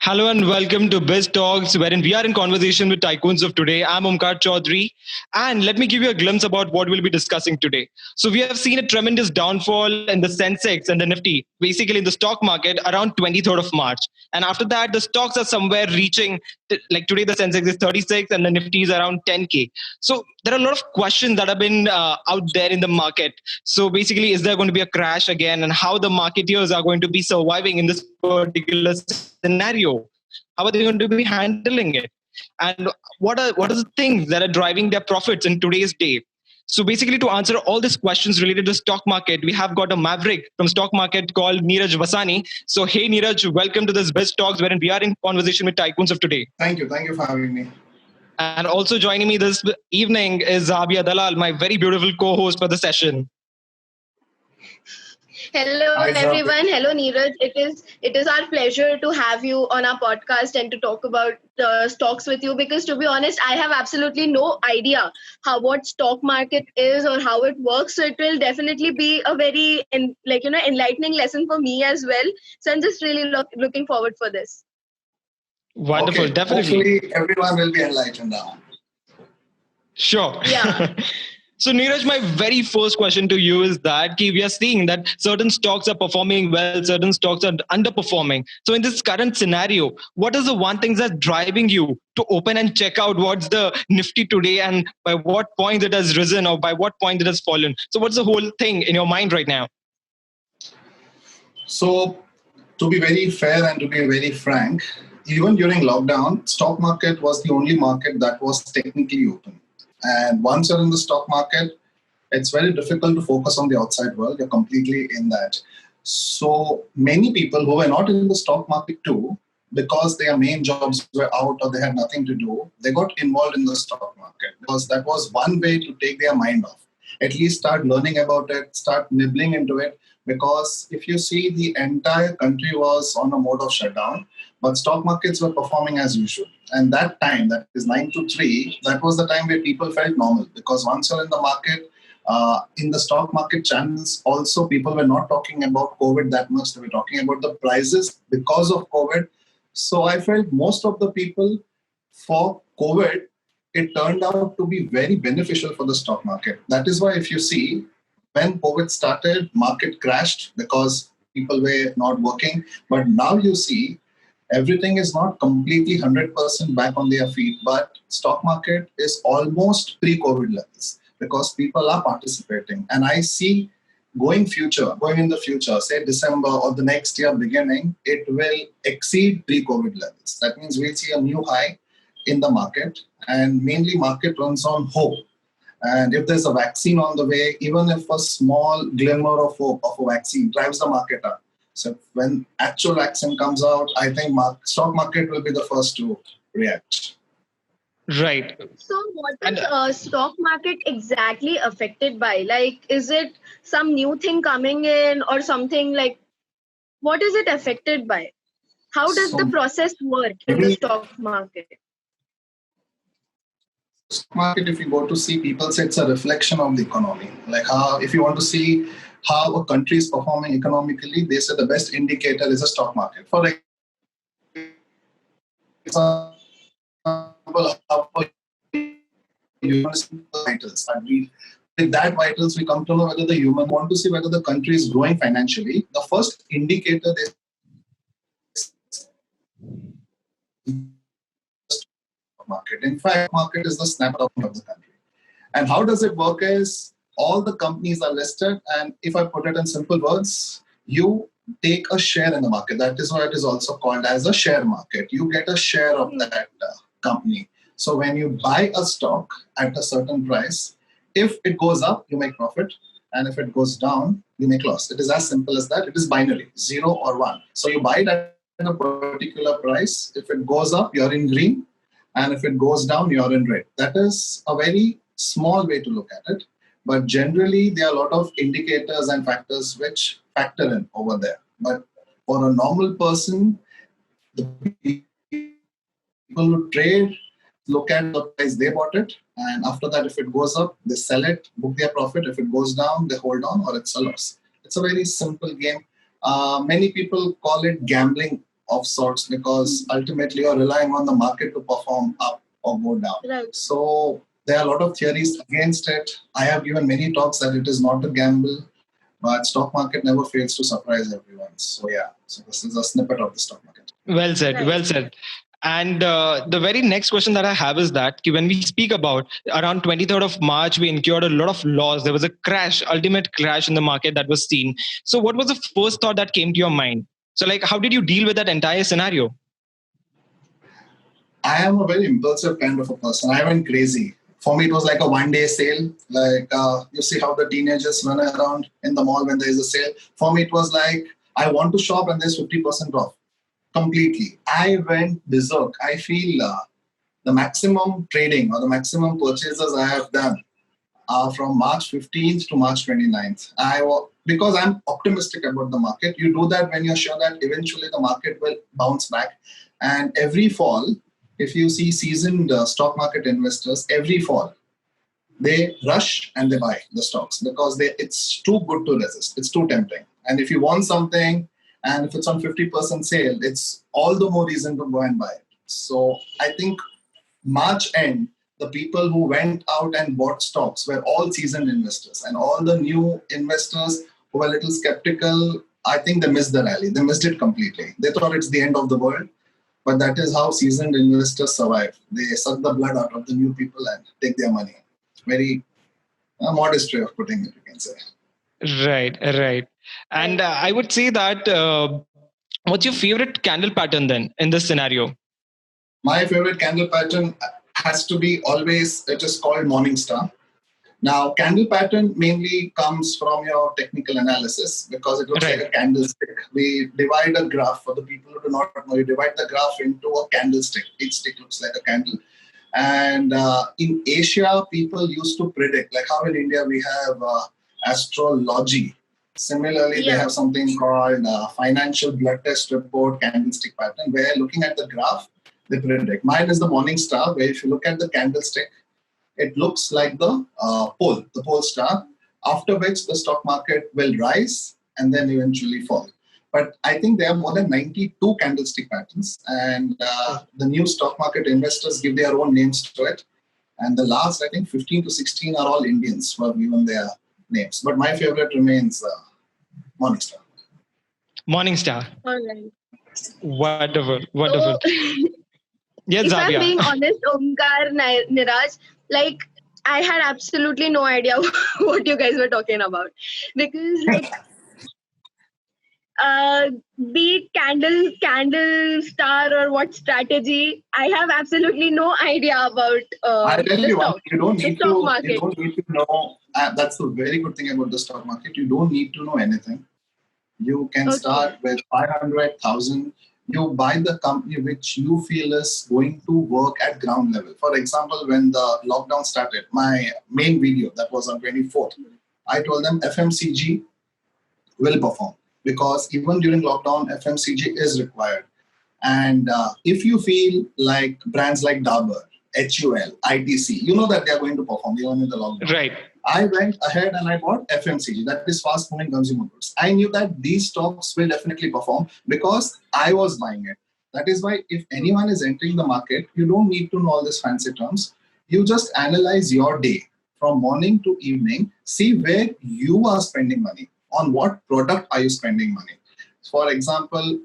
Hello and welcome to Biz Talks, wherein we are in conversation with tycoons of today. I'm Omkar Chaudhary, and let me give you a glimpse about what we'll be discussing today. So, we have seen a tremendous downfall in the Sensex and the Nifty, basically in the stock market around 23rd of March. And after that, the stocks are somewhere reaching, like today, the Sensex is 36 and the Nifty is around 10K. So, there are a lot of questions that have been out there in the market. So, basically, is there going to be a crash again, and how the marketeers are going to be surviving in this particular scenario? How are they going to be handling it? And what are the things that are driving their profits in today's day? So basically, to answer all these questions related to stock market, we have got a maverick from stock market called Neeraj Vasani. So hey Neeraj, welcome to this Best Talks, wherein we are in conversation with tycoons of today. Thank you. Thank you for having me. And also joining me this evening is Zabia Dalal, my very beautiful co-host for the session. Hello everyone. Hello Neeraj. It is our pleasure to have you on our podcast and to talk about stocks with you, because to be honest, I have absolutely no idea what stock market is or how it works. So it will definitely be a very enlightening lesson for me as well. So I'm just really looking forward for this. Wonderful, Okay. definitely. Hopefully everyone will be enlightened now. Sure. Yeah. So, Neeraj, my very first question to you is that we are seeing that certain stocks are performing well, certain stocks are underperforming. So, in this current scenario, what is the one thing that's driving you to open and check out what's the Nifty today and by what point it has risen or by what point it has fallen? So, what's the whole thing in your mind right now? So, to be very fair and to be very frank, even during lockdown, stock market was the only market that was technically open. And once you're in the stock market, it's very difficult to focus on the outside world. You're completely in that. So many people who were not in the stock market too, because their main jobs were out or they had nothing to do, they got involved in the stock market because that was one way to take their mind off. At least start learning about it, start nibbling into it. Because if you see, the entire country was on a mode of shutdown, but stock markets were performing as usual. And that time, that is 9 to 3, that was the time where people felt normal. Because once you're in the market, in the stock market channels, also people were not talking about COVID that much. They were talking about the prices because of COVID. So I felt most of the people for COVID, it turned out to be very beneficial for the stock market. That is why if you see, when COVID started, market crashed because people were not working. But now you see, everything is not completely 100% back on their feet, but stock market is almost pre-COVID levels because people are participating. And I see going in the future, say December or the next year beginning, it will exceed pre-COVID levels. That means we'll see a new high in the market, and mainly market runs on hope. And if there's a vaccine on the way, even if a small glimmer of hope of a vaccine drives the market up. So when actual vaccine comes out, I think stock market will be the first to react. Right. So what is stock market exactly affected by? Like, is it some new thing coming in or something like, what is it affected by? How does the process work in the stock market? Stock market, if you go to see, people say it's a reflection of the economy. Like how, if you want to see how a country is performing economically, they say the best indicator is a stock market. For example, how vitals. With that vitals, we come to know whether the human want to see whether the country is growing financially. The first indicator is market. In fact, market is the snapshot of the country. And how does it work is all the companies are listed, and if I put it in simple words, you take a share in the market. That is why it is also called as a share market. You get a share of that company. So when you buy a stock at a certain price, if it goes up, you make profit. And if it goes down, you make loss. It is as simple as that. It is binary, 0 or 1. So you buy it at a particular price. If it goes up, you're in green. And if it goes down, you're in red. That is a very small way to look at it. But generally, there are a lot of indicators and factors which factor in over there. But for a normal person, the people who trade look at the price they bought it. And after that, if it goes up, they sell it, book their profit. If it goes down, they hold on or it's a loss. It's a very simple game. Many people call it gambling of sorts, because ultimately you're relying on the market to perform up or go down. Right. So there are a lot of theories against it. I have given many talks that it is not a gamble, but stock market never fails to surprise everyone. So yeah, so this is a snippet of the stock market. Well said. Right. Well said. And the very next question that I have is that when we speak about around 23rd of March, we incurred a lot of loss. There was a crash, ultimate crash in the market that was seen. So what was the first thought that came to your mind? So like, how did you deal with that entire scenario? I am a very impulsive kind of a person. I went crazy. For me, it was like a one-day sale. Like you see how the teenagers run around in the mall when there is a sale. For me, it was like I want to shop and there's 50% off. Completely. I went berserk. I feel the maximum trading or the maximum purchases I have done from March 15th to March 29th. Because I'm optimistic about the market. You do that when you're sure that eventually the market will bounce back. And every fall, if you see seasoned stock market investors, every fall, they rush and they buy the stocks because it's too good to resist. It's too tempting. And if you want something, and if it's on 50% sale, it's all the more reason to go and buy it. So I think March end, the people who went out and bought stocks were all seasoned investors, and all the new investors who were a little skeptical, I think they missed the rally. They missed it completely. They thought it's the end of the world, but that is how seasoned investors survive. They suck the blood out of the new people and take their money. Very modest way of putting it, you can say. Right, right. And I would say that what's your favorite candle pattern then in this scenario? My favorite candle pattern has to be always, it is called Morningstar. Now, candle pattern mainly comes from your technical analysis because it looks Right. like a candlestick. We divide a graph, for the people who do not know, you divide the graph into a candlestick. Each stick looks like a candle. And in Asia, people used to predict, like how in India we have astrology. Similarly, they have something called financial blood test report candlestick pattern, where looking at the graph, they predict. Mine is the Morningstar, where if you look at the candlestick, it looks like the pole star, after which the stock market will rise and then eventually fall. But I think there are more than 92 candlestick patterns, and the new stock market investors give their own names to it. And the last, I think, 15 to 16 are all Indians who have given their names. But my favorite remains Morningstar. Morningstar. All right. Wonderful, wonderful. So, Yes, if I'm Zavia. being honest, Omkar, Niraj, like I had absolutely no idea what you guys were talking about, because like be it candle star or what strategy, I have absolutely no idea about I'll tell the you one stock, thing, you don't the need stock to. market. You don't need to know. That's the very good thing about the stock market. You don't need to know anything. You can Okay. start with 500,000. You buy the company which you feel is going to work at ground level. For example, when the lockdown started, my main video that was on 24th, I told them FMCG will perform because even during lockdown, FMCG is required. And if you feel like brands like Dabur, HUL, ITC, you know that they are going to perform even in the lockdown. Right. I went ahead and I bought FMCG, that is fast moving consumer goods. I knew that these stocks will definitely perform because I was buying it. That is why if anyone is entering the market, you don't need to know all these fancy terms. You just analyze your day from morning to evening, see where you are spending money, on what product are you spending money. For example,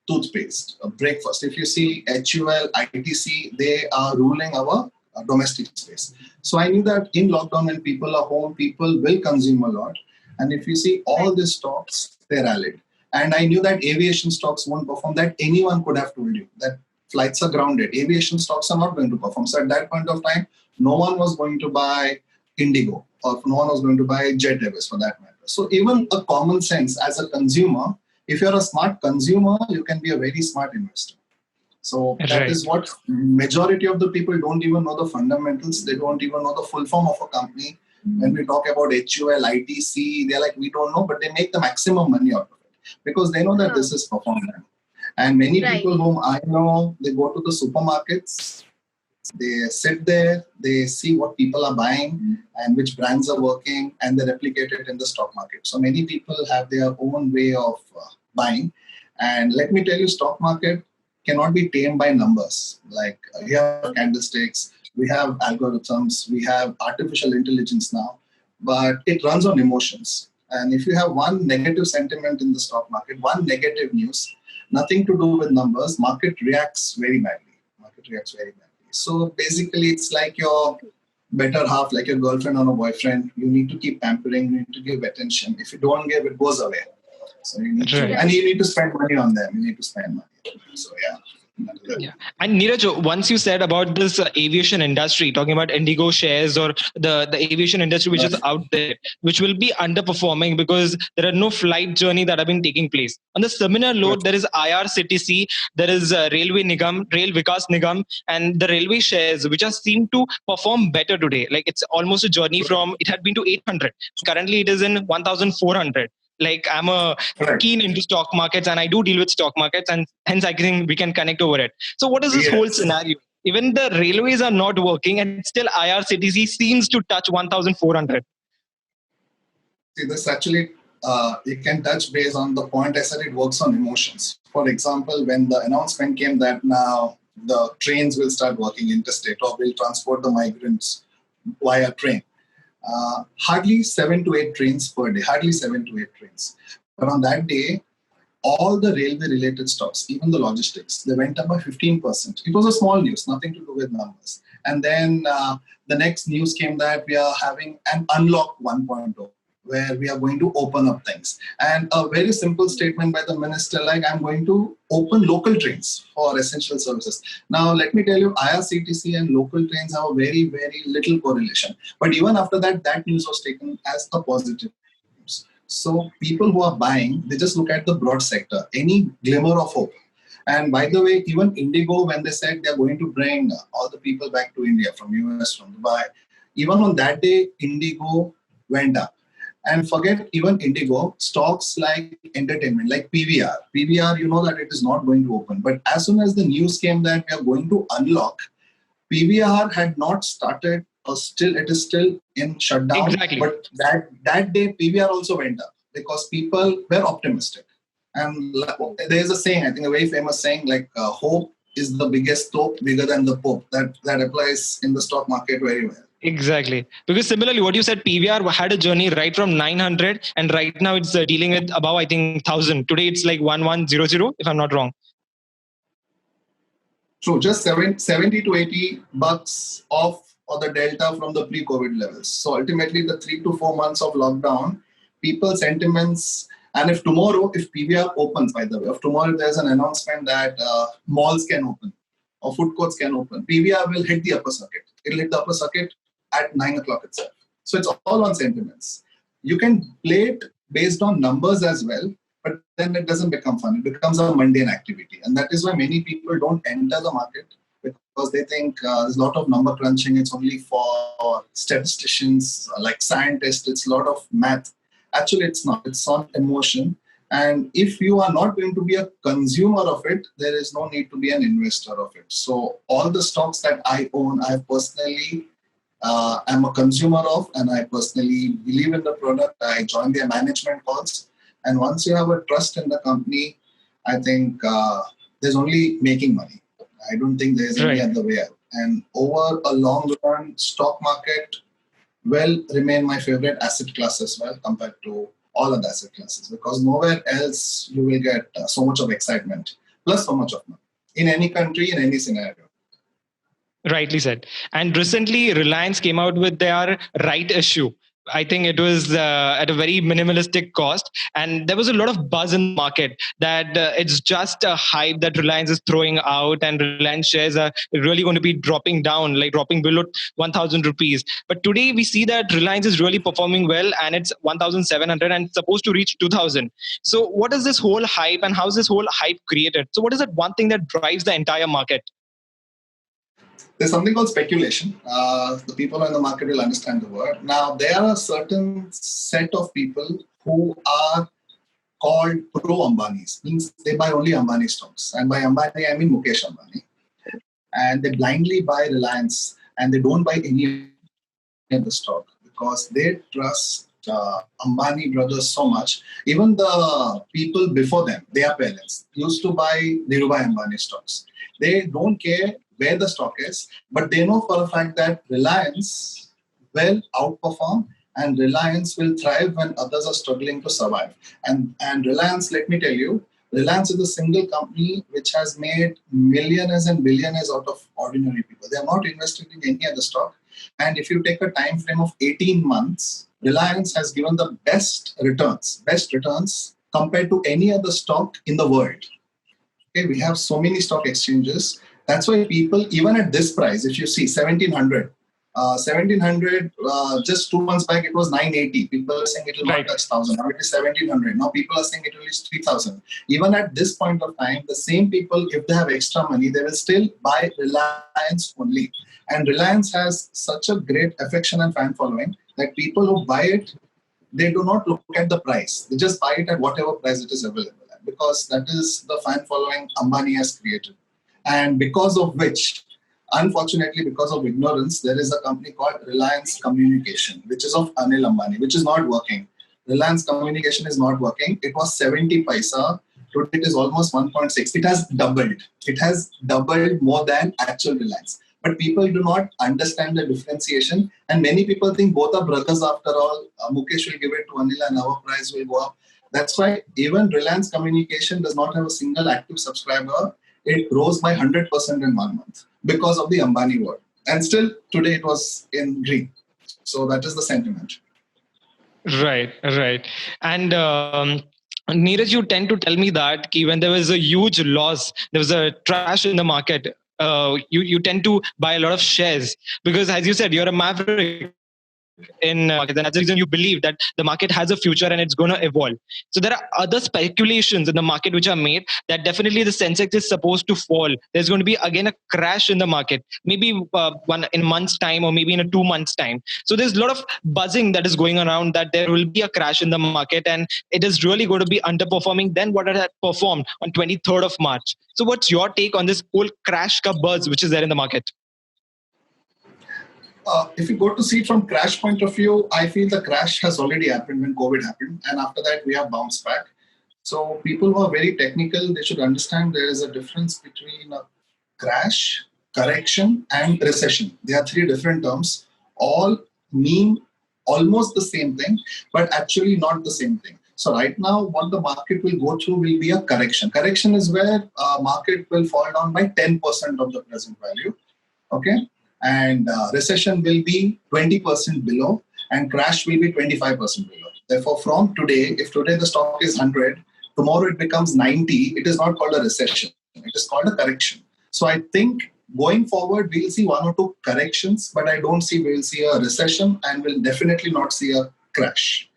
toothpaste, breakfast. If you see HUL, ITC, they are ruling our domestic space. So I knew that in lockdown, when people are home, people will consume a lot. And if you see all these stocks, they rallied. And I knew that aviation stocks won't perform. That anyone could have told you that flights are grounded. Aviation stocks are not going to perform. So at that point of time, no one was going to buy Indigo, or no one was going to buy Jet Airways for that matter. So even a common sense as a consumer, if you're a smart consumer, you can be a very smart investor. So that is what majority of the people don't even know the fundamentals. They don't even know the full form of a company. When we talk about HUL, ITC, they're like, we don't know, but they make the maximum money out of it because they know that this is performing. And many people whom I know, they go to the supermarkets, they sit there, they see what people are buying and which brands are working, and they replicate it in the stock market. So many people have their own way of buying. And let me tell you, stock market cannot be tamed by numbers. Like we have candlesticks, we have algorithms, we have artificial intelligence now, but it runs on emotions. And if you have one negative sentiment in the stock market, one negative news, nothing to do with numbers, market reacts very badly. Market reacts very badly. So basically, it's like your better half, like your girlfriend or a boyfriend. You need to keep pampering, you need to give attention. If you don't give, it goes away. So you need to, Right. and you need to spend money on them. You need to spend money. So yeah. Yeah. And Neeraj, once you said about this aviation industry, talking about Indigo shares or the aviation industry which is out there, which will be underperforming because there are no flight journey that have been taking place. On the similar note, there is IRCTC, there is Railway Nigam, Rail Vikas Nigam, and the railway shares which are seem to perform better today. Like it's almost a journey from, it had been to 800. Currently it is in 1,400. Like I'm a Correct. keen into stock markets and I do deal with stock markets, and hence I think we can connect over it. So what is this whole Yes. scenario? Even the railways are not working and still IRCTC seems to touch 1,400. See, this actually, you can touch base on the point I said, it works on emotions. For example, when the announcement came that now the trains will start working interstate or will transport the migrants via train, hardly 7 to 8 trains per day, hardly 7 to 8 trains. But on that day, all the railway related stocks, even the logistics, they went up by 15%. It was a small news, nothing to do with numbers. And then the next news came that we are having an unlock 1.0, where we are going to open up things. And a very simple statement by the minister, like, I'm going to open local trains for essential services. Now, let me tell you, IRCTC and local trains have a very, very little correlation. But even after that, that news was taken as a positive news. So people who are buying, they just look at the broad sector, any glimmer of hope. And by the way, even Indigo, when they said they're going to bring all the people back to India from US, from Dubai, even on that day, Indigo went up. And forget even Indigo, stocks like entertainment, like PVR. PVR, you know that it is not going to open. But as soon as the news came that we are going to unlock, PVR had not started, or still it is still in shutdown. Exactly. But that day, PVR also went up because people were optimistic. And there is a saying, I think a very famous saying, like hope is the biggest hope, bigger than the Pope. That applies in the stock market very well. Exactly. Because similarly, what you said, PVR had a journey right from 900 and right now it's dealing with above, I think, 1,000. Today it's like 1,100, if I'm not wrong. True, just 70 to 80 bucks off or the delta from the pre-COVID levels. So ultimately, the 3 to 4 months of lockdown, people's sentiments, and if tomorrow, if PVR opens, by the way, if tomorrow there's an announcement that malls can open or food courts can open, PVR will hit the upper circuit. It'll hit the upper circuit at 9 o'clock itself. So it's all on sentiments. You can play it based on numbers as well, but then it doesn't become fun. It becomes a mundane activity. And that is why many people don't enter the market, because they think there's a lot of number crunching. It's only for statisticians, like scientists. It's a lot of math. Actually, it's not. It's on emotion. And if you are not going to be a consumer of it, there is no need to be an investor of it. So all the stocks that I own, I personally am a consumer of, and I personally believe in the product. I join their management calls. And once you have a trust in the company, I think there's only making money. I don't think there's any other way out. And over a long run, stock market will remain my favorite asset class as well, compared to all other asset classes, because nowhere else you will get so much of excitement, plus so much of money in any country, in any scenario. Rightly said. And recently, Reliance came out with their right issue. I think it was at a very minimalistic cost. And there was a lot of buzz in the market that it's just a hype that Reliance is throwing out, and Reliance shares are really going to be dropping down, like dropping below 1,000 rupees. But today we see that Reliance is really performing well, and it's 1,700 and it's supposed to reach 2,000. So what is this whole hype, and how is this whole hype created? So what is that one thing that drives the entire market? There's something called speculation. The people in the market will understand the word. Now, there are a certain set of people who are called pro-Ambanis. Means they buy only Ambani stocks. And by Ambani, I mean Mukesh Ambani. And they blindly buy Reliance, and they don't buy any of the stock because they trust Ambani brothers so much. Even the people before them, their parents, used to buy Dhirubhai Ambani stocks. They don't care where the stock is, but they know for a fact that Reliance will outperform and Reliance will thrive when others are struggling to survive. And Reliance, let me tell you, Reliance is a single company which has made millionaires and billionaires out of ordinary people. They are not invested in any other stock. And if you take a time frame of 18 months, Reliance has given the best returns compared to any other stock in the world. Okay, we have so many stock exchanges. That's why people, even at this price, if you see 1700, just 2 months back, it was 980. People are saying it will not touch 1000. Now it is 1700. Now people are saying it will reach 3000. Even at this point of time, the same people, if they have extra money, they will still buy Reliance only. And Reliance has such a great affection and fan following that people who buy it, they do not look at the price. They just buy it at whatever price it is available at, because that is the fan following Ambani has created. And because of which, unfortunately, because of ignorance, there is a company called Reliance Communication, which is of Anil Ambani, which is not working. Reliance Communication is not working. It was 70 paisa. Today it is almost 1.6. It has doubled. It has doubled more than actual Reliance. But people do not understand the differentiation. And many people think both are brothers after all. Mukesh will give it to Anil and our price will go up. That's why even Reliance Communication does not have a single active subscriber. It rose by 100% in 1 month because of the Ambani war. And still today it was in green. So that is the sentiment. Right. And Neeraj, you tend to tell me that when there was a huge loss, there was a crash in the market, you tend to buy a lot of shares because, as you said, you're a maverick in market, and that's the reason you believe that the market has a future and it's going to evolve. So there are other speculations in the market which are made that definitely the Sensex is supposed to fall. There's going to be again a crash in the market, maybe one in a month's time or maybe in a 2 months time. So there's a lot of buzzing that is going around that there will be a crash in the market and it is really going to be underperforming than what it had performed on 23rd of March. So what's your take on this whole crash ka buzz which is there in the market? If you go to see it from crash point of view, I feel the crash has already happened when COVID happened. And after that, we have bounced back. So people who are very technical, they should understand there is a difference between a crash, correction, and recession. They are three different terms. All mean almost the same thing, but actually not the same thing. So right now, what the market will go through will be a correction. Correction is where market will fall down by 10% of the present value. Okay. And recession will be 20% below and crash will be 25% below. Therefore, from today, if today the stock is 100, tomorrow it becomes 90, it is not called a recession. It is called a correction. So I think going forward, we'll see one or two corrections, but I don't see we'll see a recession and we'll definitely not see a crash.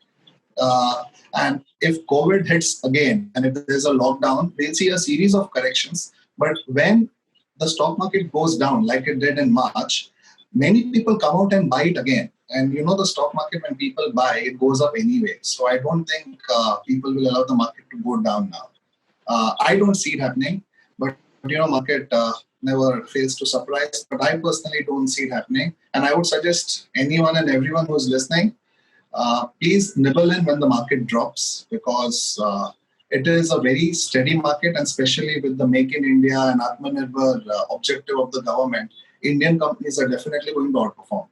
And if COVID hits again and if there's a lockdown, we'll see a series of corrections. But when the stock market goes down like it did in March, many people come out and buy it again. And you know the stock market, when people buy, it goes up anyway. So I don't think people will allow the market to go down now. I don't see it happening, but you know, market never fails to surprise. But I personally don't see it happening. And I would suggest anyone and everyone who's listening, please nibble in when the market drops because it is a very steady market, and especially with the Make in India and Atmanirbhar objective of the government, Indian companies are definitely going to outperform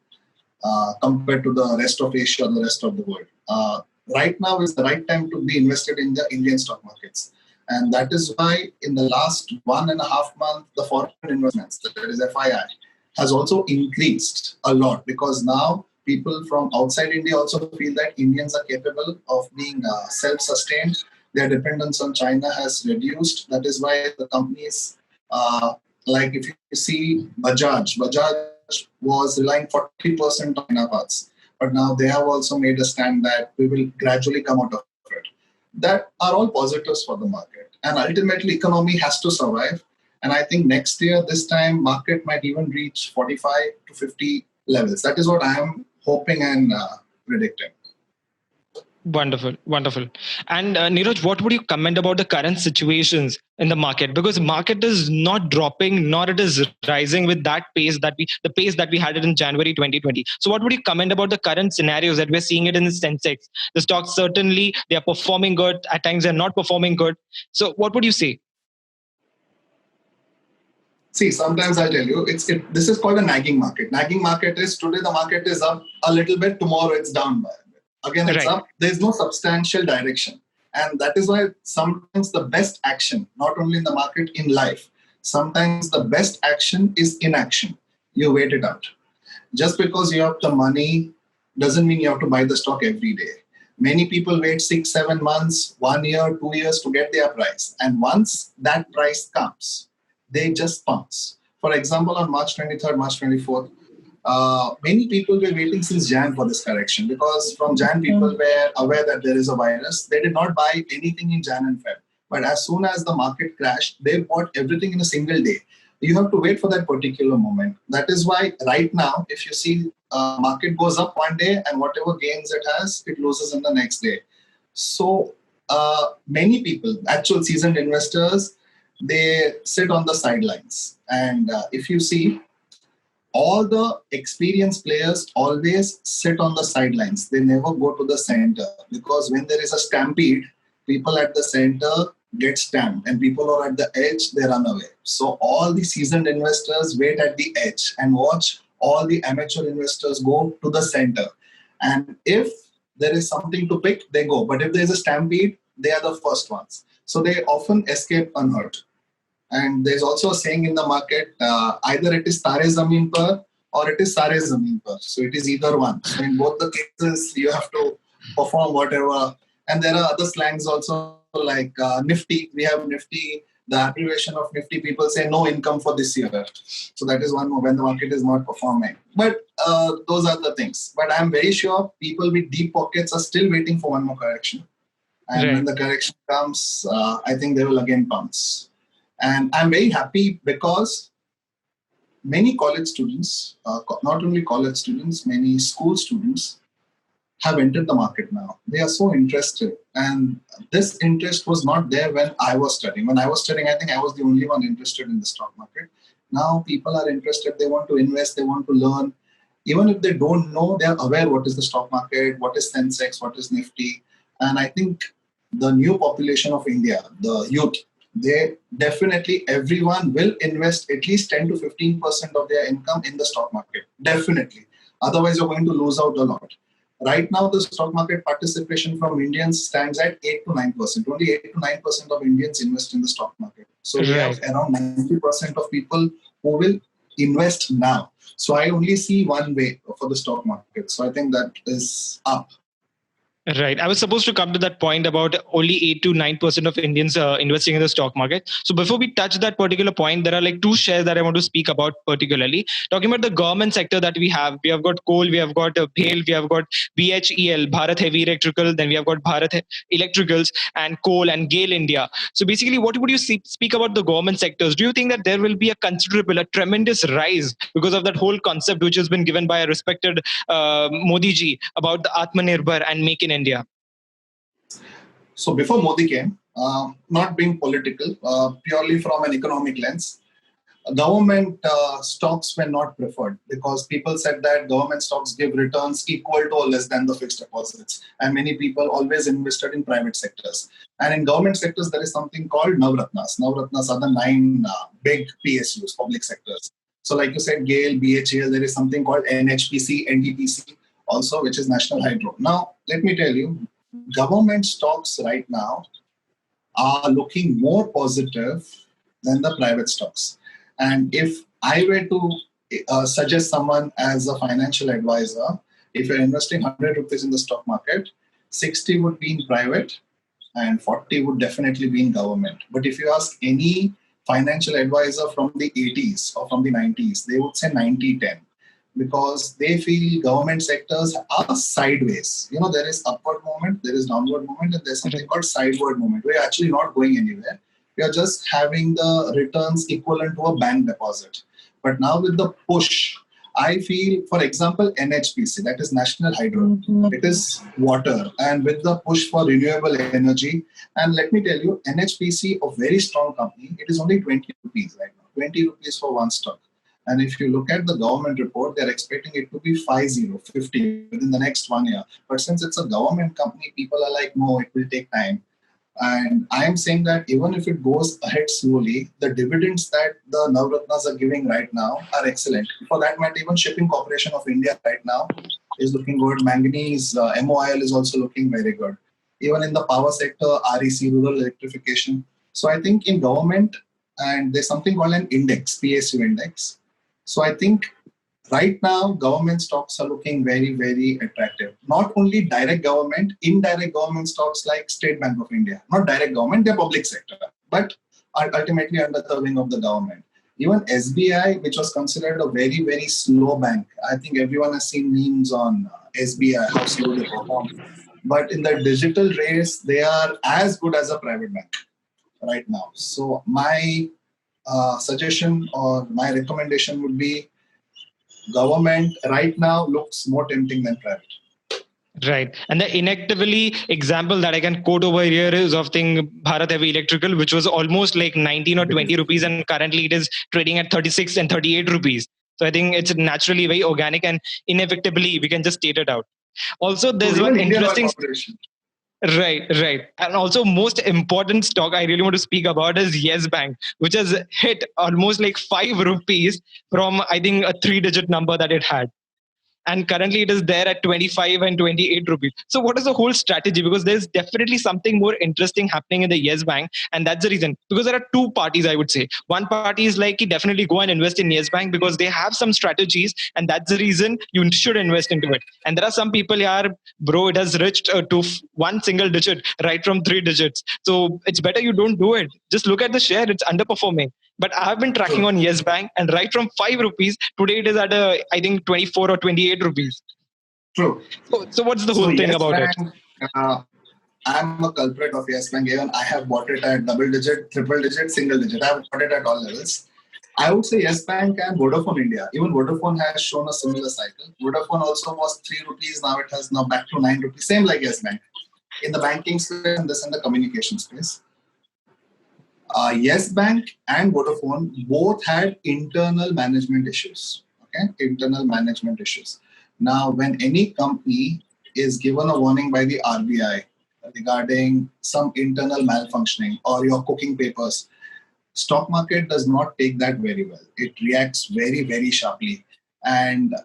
compared to the rest of Asia or the rest of the world. Right now is the right time to be invested in the Indian stock markets. And that is why in the last 1.5 months, the foreign investments, that is FII, has also increased a lot because now people from outside India also feel that Indians are capable of being self-sustained. Their dependence on China has reduced. That is why the companies, like if you see Bajaj was relying 40% on China parts. But now they have also made a stand that we will gradually come out of it. That are all positives for the market. And ultimately, economy has to survive. And I think next year, this time, market might even reach 45 to 50 levels. That is what I am hoping and predicting. Wonderful, wonderful. And Neeraj, what would you comment about the current situations in the market? Because market is not dropping, nor it is rising with that pace the pace that we had it in January 2020. So, what would you comment about the current scenarios that we're seeing it in the Sensex? The stocks certainly they are performing good. At times, they're not performing good. So, what would you say? See, sometimes I'll tell you, this is called a nagging market. Nagging market is today the market is up a little bit, tomorrow it's down by a bit. Again, it's Right. up. There's no substantial direction. And that is why sometimes the best action, not only in the market, in life, sometimes the best action is inaction. You wait it out. Just because you have the money doesn't mean you have to buy the stock every day. Many people wait 6, 7 months, 1 year, 2 years to get their price. And once that price comes, they just pounce. For example, on March 23rd, March 24th, many people were waiting since Jan for this correction because from Jan, people were aware that there is a virus. They did not buy anything in Jan and Feb. But as soon as the market crashed, they bought everything in a single day. You have to wait for that particular moment. That is why right now, if you see market goes up one day and whatever gains it has, it loses in the next day. So many people, actual seasoned investors, they sit on the sidelines. And if you see, all the experienced players always sit on the sidelines. They never go to the center because when there is a stampede, people at the center get stamped and people who are at the edge, they run away. So all the seasoned investors wait at the edge and watch all the amateur investors go to the center. And if there is something to pick, they go. But if there is a stampede, they are the first ones. So they often escape unhurt. And there's also a saying in the market, either it is Tare Zameen Par or it is Sare Zameen Par. So it is either one. So in both the cases, you have to perform whatever. And there are other slangs also like Nifty. We have Nifty, the abbreviation of Nifty. People say no income for this year. So that is one when the market is not performing. But those are the things. But I'm very sure people with deep pockets are still waiting for one more correction. And Right. when the correction comes, I think they will again pounce. And I'm very happy because many college students, not only college students, many school students have entered the market now. They are so interested. And this interest was not there when I was studying. When I was studying, I think I was the only one interested in the stock market. Now people are interested. They want to invest. They want to learn. Even if they don't know, they are aware what is the stock market, what is Sensex, what is Nifty. And I think the new population of India, the youth, they definitely, everyone will invest at least 10 to 15% of their income in the stock market. Definitely. Otherwise, you're going to lose out a lot. Right now, the stock market participation from Indians stands at 8 to 9%. Only 8 to 9% of Indians invest in the stock market. So we have Right. around 90% of people who will invest now. So I only see one way for the stock market. So I think that is up. Right. I was supposed to come to that point about only 8 to 9% of Indians investing in the stock market. So before we touch that particular point, there are like two shares that I want to speak about particularly. Talking about the government sector that we have got coal, we have got BHEL, we have got BHEL, Bharat Heavy Electrical, then we have got Electricals and Coal and GAIL India. So basically, what would you speak about the government sectors? Do you think that there will be a considerable, a tremendous rise because of that whole concept which has been given by a respected Modi ji about the Atmanirbhar and Make in India? So before Modi came, not being political, purely from an economic lens, government stocks were not preferred because people said that government stocks give returns equal to or less than the fixed deposits. And many people always invested in private sectors. And in government sectors, there is something called Navratnas. Navratnas are the nine big PSUs, public sectors. So like you said, GAIL, BHEL, there is something called NHPC, NTPC also, which is National Hydro. Now, let me tell you, government stocks right now are looking more positive than the private stocks. And if I were to suggest someone as a financial advisor, if you're investing 100 rupees in the stock market, 60 would be in private and 40 would definitely be in government. But if you ask any financial advisor from the 80s or from the 90s, they would say 90-10 because they feel government sectors are sideways. You know, there is upward movement, there is downward movement, and there's something called sideward movement. We're actually not going anywhere. We are just having the returns equivalent to a bank deposit. But now with the push I feel, for example, NHPC, that is National Hydro, it is water, and with the push for renewable energy. And let me tell you, NHPC, a very strong company, it is only 20 rupees right now, 20 rupees for one stock. And if you look at the government report, they're expecting it to be 50 within the next 1 year. But since it's a government company, people are like, no, it will take time. And I am saying that even if it goes ahead slowly, the dividends that the Navratnas are giving right now are excellent. For that matter, even Shipping Corporation of India right now is looking good. Manganese, MOIL is also looking very good. Even in the power sector, REC, rural electrification. So I think in government, and there's something called an index, PSU index. So I think right now, government stocks are looking very, very attractive. Not only direct government, indirect government stocks like State Bank of India. Not direct government, they're public sector, but are ultimately under the wing of the government. Even SBI, which was considered a very, very slow bank. I think everyone has seen memes on SBI, how slow they perform. But in the digital race, they are as good as a private bank right now. So my suggestion or my recommendation would be government right now looks more tempting than private. Right. And the inevitably example that I can quote over here is of thing Bharat Heavy Electrical, which was almost like 19 or 20 rupees, and currently it is trading at 36 and 38 rupees. So I think it's naturally very organic, and inevitably we can just state it out. Also, there's So one even Indian Oil interesting. Corporation. Right. And also, most important stock I really want to speak about is Yes Bank, which has hit almost like 5 rupees from, I think, a 3-digit number that it had. And currently it is there at 25 and 28 rupees. So what is the whole strategy? Because there's definitely something more interesting happening in the Yes Bank, and that's the reason. Because there are two parties, I would say. One party is like, definitely go and invest in Yes Bank because they have some strategies, and that's the reason you should invest into it. And there are some people here, bro, it has reached to one single digit right from 3 digits. So it's better you don't do it. Just look at the share; it's underperforming. But I have been tracking on Yes Bank, and right from 5 rupees today it is at I think 24 or 28 rupees. True. So what's the whole thing Yes about Bank, it? I'm a culprit of Yes Bank. Even I have bought it at double digit, triple digit, single digit. I have bought it at all levels. I would say Yes Bank and Vodafone India. Even Vodafone has shown a similar cycle. Vodafone also was 3 rupees. Now it has now back to 9 rupees. Same like Yes Bank. In the banking space and this in the communication space. Yes Bank and Vodafone both had internal management issues. Okay, internal management issues. Now, when any company is given a warning by the RBI regarding some internal malfunctioning or your cooking papers, stock market does not take that very well. It reacts very, very sharply, and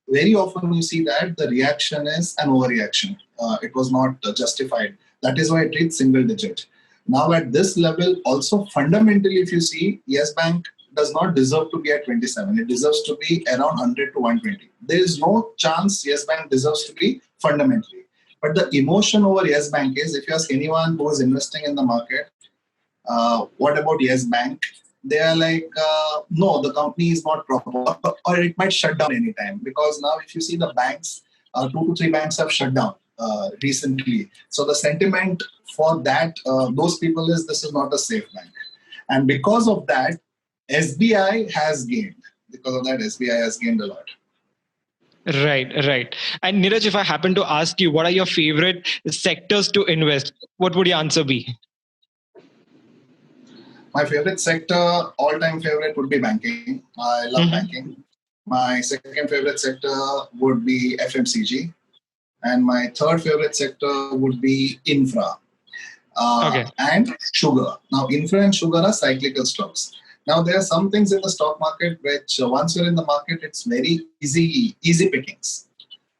very often you see that the reaction is an overreaction. It was not justified. That is why it reached single digit. Now at this level, also fundamentally, if you see, Yes Bank does not deserve to be at 27. It deserves to be around 100 to 120. There is no chance Yes Bank deserves to be fundamentally. But the emotion over Yes Bank is, if you ask anyone who is investing in the market, what about Yes Bank? They are like, no, the company is not proper, or it might shut down anytime. Because now, if you see the banks, 2 to 3 banks have shut down recently. So the sentiment for that, those people is this is not a safe bank. And because of that, SBI has gained. Because of that, SBI has gained a lot. Right. And Neeraj, if I happen to ask you, what are your favorite sectors to invest? What would your answer be? My favorite sector, all-time favorite, would be banking. I love banking. My second favorite sector would be FMCG. And my third favorite sector would be infra and sugar. Now, infra and sugar are cyclical stocks. Now, there are some things in the stock market which, once you're in the market, it's very easy pickings.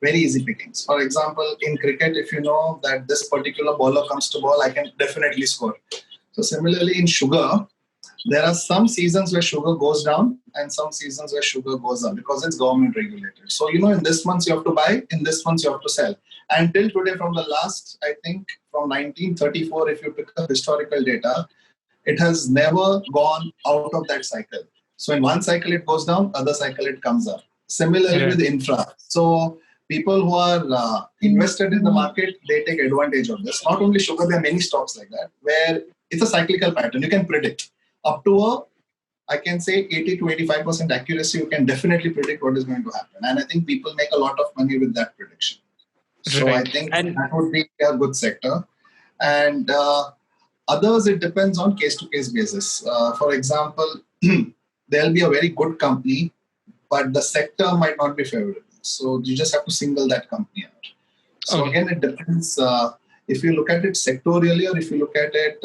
Very easy pickings. For example, in cricket, if you know that this particular bowler comes to ball, I can definitely score. So similarly, in sugar, there are some seasons where sugar goes down and some seasons where sugar goes up because it's government regulated. So, in this month you have to buy, in this month you have to sell. And till today, from the last, I think from 1934, if you pick up historical data, it has never gone out of that cycle. So in one cycle it goes down, other cycle it comes up. Similarly with infra. So people who are invested in the market, they take advantage of this. Not only sugar, there are many stocks like that where it's a cyclical pattern. You can predict up to I can say 80 to 85% accuracy, you can definitely predict what is going to happen. And I think people make a lot of money with that prediction. So I Right. think And that would be a good sector. And others, it depends on case-to-case basis. For example, there'll be a very good company, but the sector might not be favorable. So you just have to single that company out. So okay. again, it depends. If you look at it sectorially, or if you look at it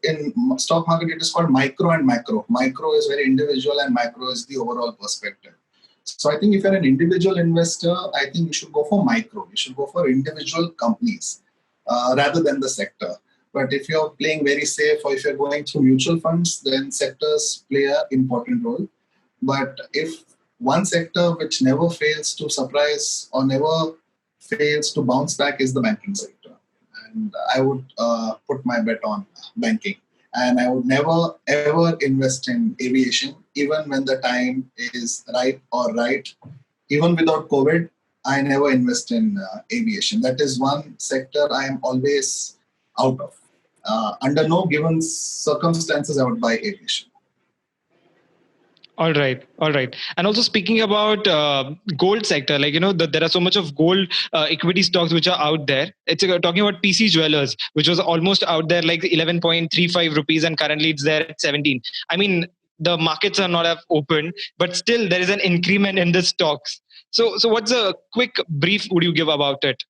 in stock market, it is called micro and macro. Micro is very individual, and macro is the overall perspective. So I think if you're an individual investor, I think you should go for micro. You should go for individual companies rather than the sector. But if you're playing very safe, or if you're going through mutual funds, then sectors play an important role. But if one sector which never fails to surprise or never fails to bounce back is the banking sector. And I would put my bet on banking. And I would never ever invest in aviation, even when the time is right or right. Even without COVID, I never invest in aviation. That is one sector I am always out of. Under no given circumstances, I would buy aviation. All right, all right. And also speaking about gold sector, like there are so much of gold equity stocks which are out there. It's talking about PC Jewelers, which was almost out there like 11.35 rupees, and currently it's there at 17. I mean, the markets are not have opened, but still there is an increment in the stocks. So what's a quick brief would you give about it?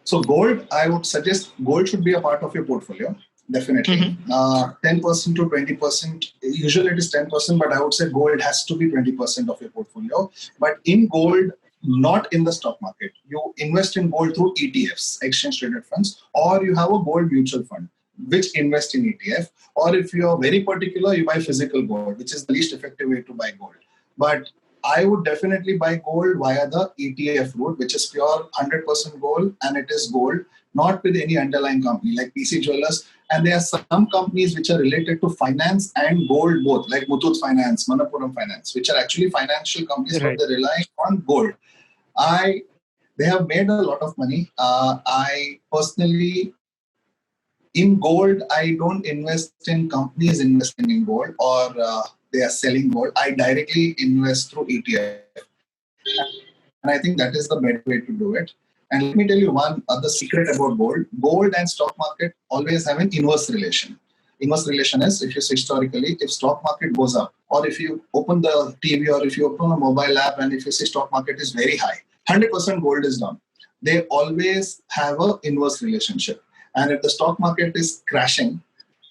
So gold, I would suggest gold should be a part of your portfolio. Definitely. 10% to 20%. Usually it is 10%, but I would say gold has to be 20% of your portfolio. But in gold, not in the stock market. You invest in gold through ETFs, exchange traded funds, or you have a gold mutual fund which invest in ETF. Or if you are very particular, you buy physical gold, which is the least effective way to buy gold. But I would definitely buy gold via the ETF route, which is pure 100% gold, and it is gold, not with any underlying company like PC Jewelers. And there are some companies which are related to finance and gold both, like Muthoot Finance, Manappuram Finance, which are actually financial companies, Right. but they rely on gold. They have made a lot of money. I personally, in gold, I don't invest in companies investing in gold, or they are selling gold. I directly invest through ETF. And I think that is the better way to do it. And let me tell you one other secret about gold. Gold and stock market always have an inverse relation. Inverse relation is, if you see historically, if stock market goes up, or if you open the TV, or if you open a mobile app, and if you see stock market is very high, 100% gold is down. They always have an inverse relationship. And if the stock market is crashing,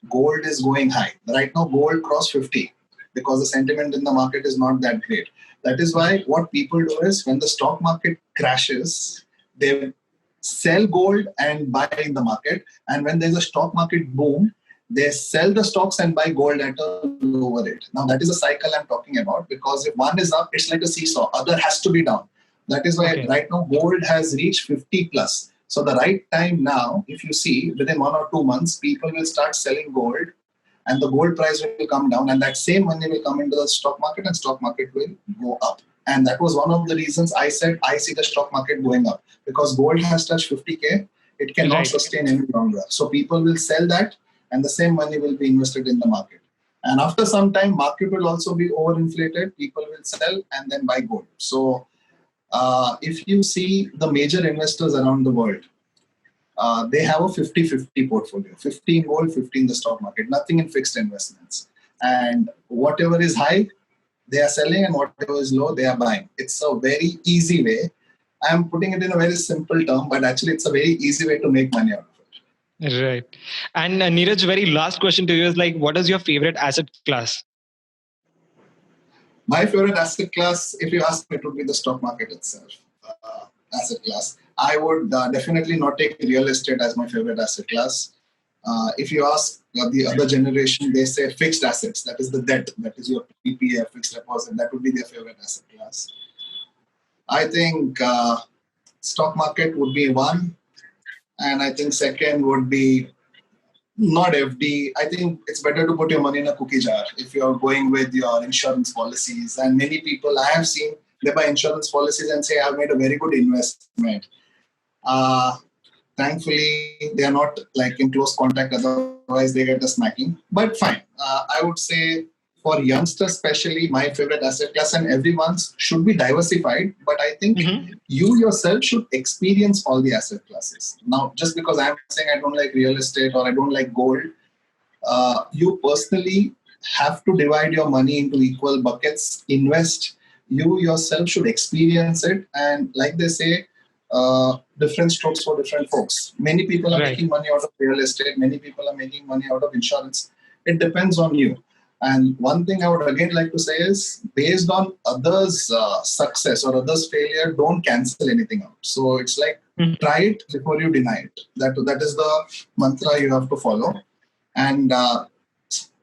gold is going high. Right now, gold crossed 50 because the sentiment in the market is not that great. That is why what people do is, when the stock market crashes, they sell gold and buy in the market. And when there's a stock market boom, they sell the stocks and buy gold at a lower rate. Now, that is a cycle I'm talking about, because if one is up, it's like a seesaw. Other has to be down. That is why right now gold has reached 50 plus. So the right time now, if you see, within 1 or 2 months, people will start selling gold, and the gold price will come down, and that same money will come into the stock market, and stock market will go up. And that was one of the reasons I said I see the stock market going up, because gold has touched 50K. It cannot sustain any longer. So people will sell that, and the same money will be invested in the market. And after some time, market will also be overinflated. People will sell and then buy gold. So if you see the major investors around the world, they have a 50-50 portfolio, 50 in gold, 50 in the stock market, nothing in fixed investments. And whatever is high, they are selling, and whatever is low, they are buying. It's a very easy way. I'm putting it in a very simple term, but actually it's a very easy way to make money out of it. Right. And Neeraj, very last question to you is like, what is your favorite asset class? My favorite asset class, if you ask me, it would be the stock market itself. Asset class. I would definitely not take real estate as my favorite asset class. If you ask the other generation, they say fixed assets. That is the debt. That is your PPF, fixed deposit. That would be their favorite asset class. I think stock market would be one. And I think second would be not FD. I think it's better to put your money in a cookie jar if you're going with your insurance policies. And many people I have seen, they buy insurance policies and say, I've made a very good investment. Thankfully, they are not like in close contact, otherwise they get a smacking. But fine, I would say for youngsters especially, my favorite asset class, and everyone's should be diversified. But I think you yourself should experience all the asset classes. Now, just because I'm saying I don't like real estate or I don't like gold, you personally have to divide your money into equal buckets, invest. You yourself should experience it. And like they say, different strokes for different folks. Many people are making money out of real estate. Many people are making money out of insurance. It depends on you. And one thing I would again like to say is, based on others' success or others' failure, don't cancel anything out. So it's like, try it before you deny it. That is the mantra you have to follow. And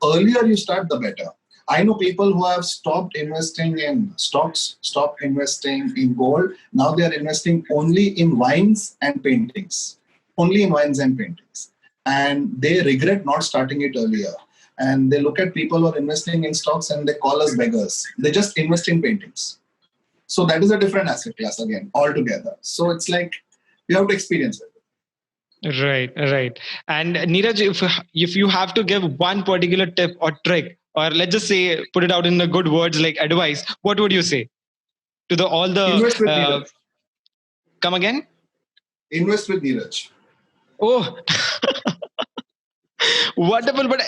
earlier you start, the better. I know people who have stopped investing in stocks, stopped investing in gold. Now they are investing only in wines and paintings. Only in wines and paintings. And they regret not starting it earlier. And they look at people who are investing in stocks and they call us beggars. They just invest in paintings. So that is a different asset class again, altogether. So it's like, you have to experience it. Right. And Neeraj, if you have to give one particular tip or trick, or let's just say, put it out in the good words like advice, what would you say to all the... Invest with Neeraj. Come again? Invest with Neeraj. Oh, wonderful. But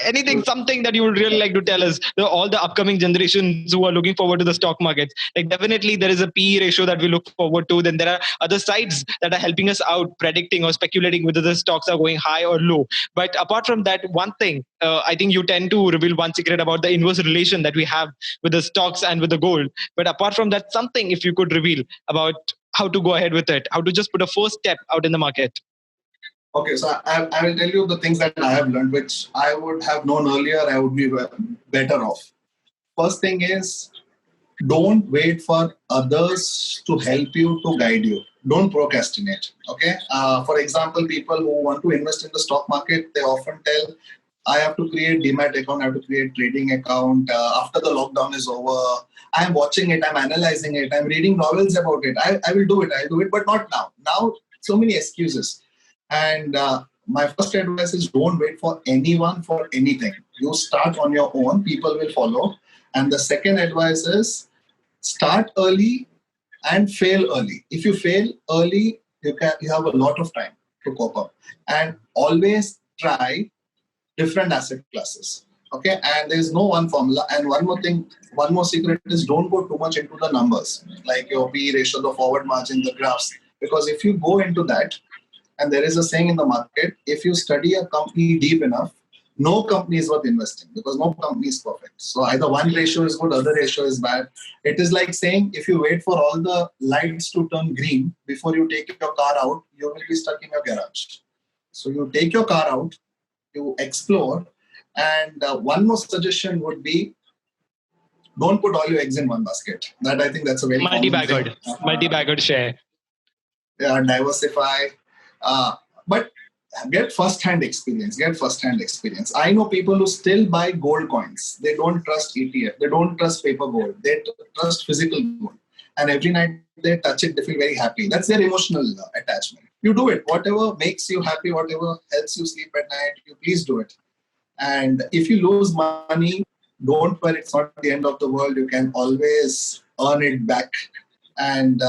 something that you would really like to tell us, all the upcoming generations who are looking forward to the stock markets, like definitely there is a PE ratio that we look forward to. Then there are other sites that are helping us out, predicting or speculating whether the stocks are going high or low. But apart from that, one thing, I think you tend to reveal one secret about the inverse relation that we have with the stocks and with the gold. But apart from that, something if you could reveal about how to go ahead with it, how to just put a first step out in the market. Okay, so I will tell you the things that I have learned, which I would have known earlier, I would be better off. First thing is, don't wait for others to help you, to guide you. Don't procrastinate, okay? For example, people who want to invest in the stock market, they often tell, I have to create Demat account, I have to create trading account. After the lockdown is over, I'm watching it, I'm analyzing it, I'm reading novels about it. I will do it, but not now. Now, so many excuses. And my first advice is, don't wait for anyone for anything. You start on your own, people will follow. And the second advice is, start early and fail early. If you fail early, you have a lot of time to cope up. And always try different asset classes. Okay, and there's no one formula. And one more thing, one more secret is, don't go too much into the numbers, like your PE ratio, the forward margin, the graphs. Because if you go into that, and there is a saying in the market, if you study a company deep enough, no company is worth investing, because no company is perfect. So either one ratio is good, other ratio is bad. It is like saying, if you wait for all the lights to turn green before you take your car out, you will be stuck in your garage. So you take your car out, you explore. And one more suggestion would be, don't put all your eggs in one basket. That, I think that's a very multi-baggered share. Yeah, diversify. But get first-hand experience. I know people who still buy gold coins. They don't trust ETF. They don't trust paper gold. They trust physical gold. And every night they touch it, they feel very happy. That's their emotional attachment. You do it. Whatever makes you happy, whatever helps you sleep at night, you please do it. And if you lose money, don't worry. It's not the end of the world. You can always earn it back. And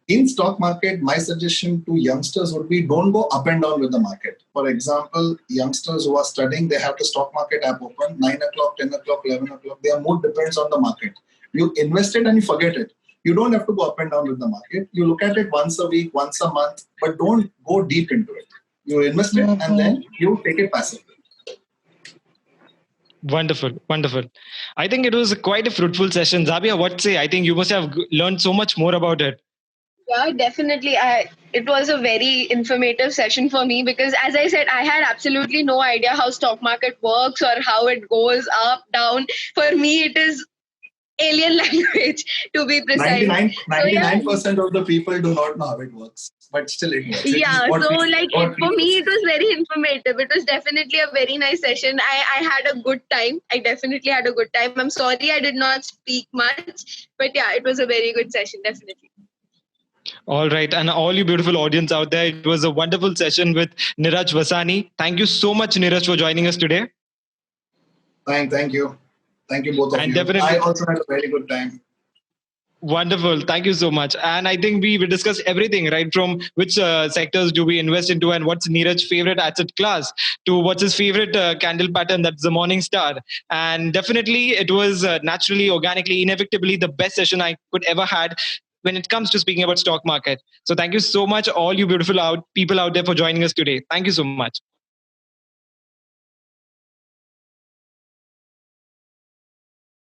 in stock market, my suggestion to youngsters would be, don't go up and down with the market. For example, youngsters who are studying, they have the stock market app open, 9 o'clock, 10 o'clock, 11 o'clock. Their mood depends on the market. You invest it and you forget it. You don't have to go up and down with the market. You look at it once a week, once a month, but don't go deep into it. You invest it and then you take it passively. Wonderful. I think it was quite a fruitful session. Zabia, what say? I think you must have learned so much more about it. Yeah, definitely. It was a very informative session for me, because as I said, I had absolutely no idea how stock market works or how it goes up, down. For me, it is alien language, to be precise. 99% of the people do not know how it works, but still it works. For me, it was very informative. It was definitely a very nice session. I had a good time. I definitely had a good time. I'm sorry I did not speak much, but yeah, it was a very good session, definitely. All right. And all you beautiful audience out there, it was a wonderful session with Neeraj Vasani. Thank you so much, Neeraj, for joining us today. Thank you. Thank you, both of And you. definitely, I also had a very good time. wonderful. Thank you so much. And I think we discussed everything, right? From which sectors do we invest into, and what's Neeraj's favorite asset class, to what's his favorite candle pattern, that's the morning star. And definitely, it was naturally, organically, inevitably the best session I could ever had when it comes to speaking about stock market. So thank you so much, all you beautiful people out there, for joining us today. Thank you so much.